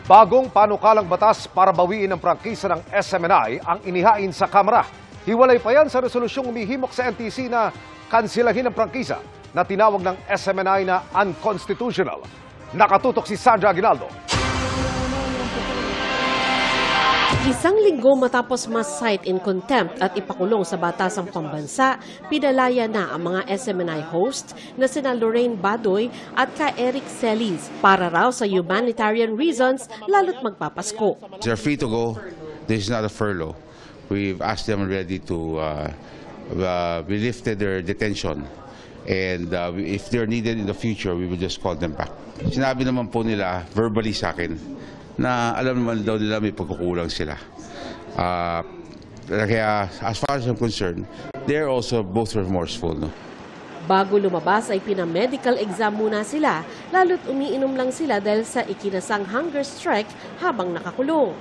Bagong panukalang batas para bawiin ang prangkisa ng SMNI ang inihain sa Kamara. Hiwalay pa yan sa resolusyong umihimok sa NTC na kansilahin ang prangkisa na tinawag ng SMNI na unconstitutional. Nakatutok si Sandra Aguinaldo. Isang linggo matapos ma-cite in contempt at ipakulong sa batasang pambansa, pinalaya na ang mga SMNI host na sina Lorraine Badoy at ka Eric Celis para raw sa humanitarian reasons lalo't magpapasko. They're free to go. This is not a furlough. We've asked them already to we lifted their detention. And if they're needed in the future, we will just call them back. Sinabi naman po nila verbally sa akin na alam naman daw nila may pagkukulang sila. Kaya as far as I'm concerned, they're also both remorseful. No? Bago lumabas ay pinamedical exam muna sila, lalo't umiinom lang sila dahil sa ikinasang hunger strike habang nakakulong.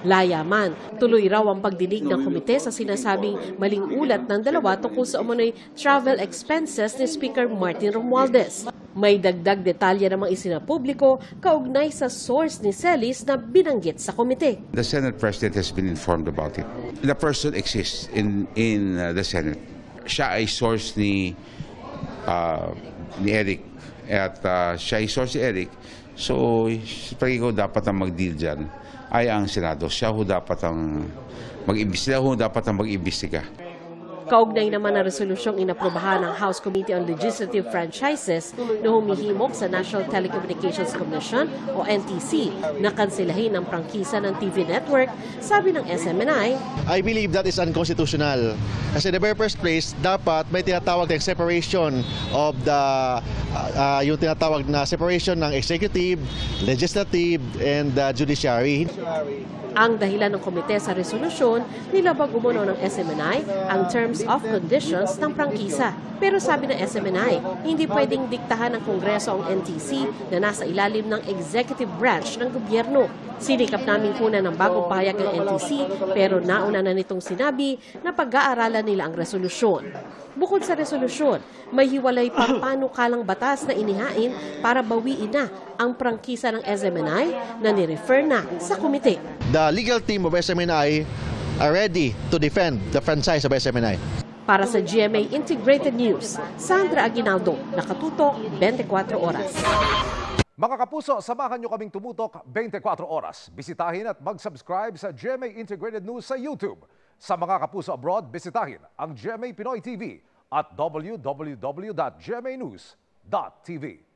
Layaman, tuloy raw ang pagdinig ng komite sa sinasabing maling ulat ng dalawa tungkol sa umano'y travel expenses ni Speaker Martin Romualdez. May dagdag detalye namang isinapubliko kaugnay sa source ni Celis na binanggit sa komite. The Senate President has been informed about it. The person exists in the Senate. Siya ay source ni Eric at siya ay source ni Eric. So, pag ikaw dapat ang mag-deal dyan ay ang Senado. Siya ho dapat ang mag-imbestiga. Kaugnay naman na resolusyong inaprobahan ng House Committee on Legislative Franchises na humihimok sa National Telecommunications Commission o NTC na kansilahin ang prangkisa ng TV network, sabi ng SMNI, I believe that is unconstitutional. Kasi in the very first place, dapat may tinatawag na separation of the yung tinatawag na separation ng executive, legislative, and judiciary. Ang dahilan ng komite sa resolusyon, nilabag umuno ng SMNI ang terms of conditions ng prangkisa. Pero sabi ng SMNI, hindi pwedeng diktahan ng Kongreso ang NTC na nasa ilalim ng executive branch ng gobyerno. Sinikap namin kuna ng bagong pahayag ng NTC pero nauna na nitong sinabi na pag-aaralan nila ang resolusyon. Bukod sa resolusyon, may hiwalay pang panukalang batas na inihain para bawiin na ang prangkisa ng SMNI na ni-refer na sa komite. The legal team of SMNI are ready to defend the franchise of SMNI. Para sa GMA Integrated News, Sandra Aguinaldo, nakatutok 24 oras. Mga kapuso, samahan nyo kaming tumutok 24 oras. Bisitahin at mag-subscribe sa GMA Integrated News sa YouTube. Sa mga kapuso abroad, bisitahin ang GMA Pinoy TV at www.gmanews.tv.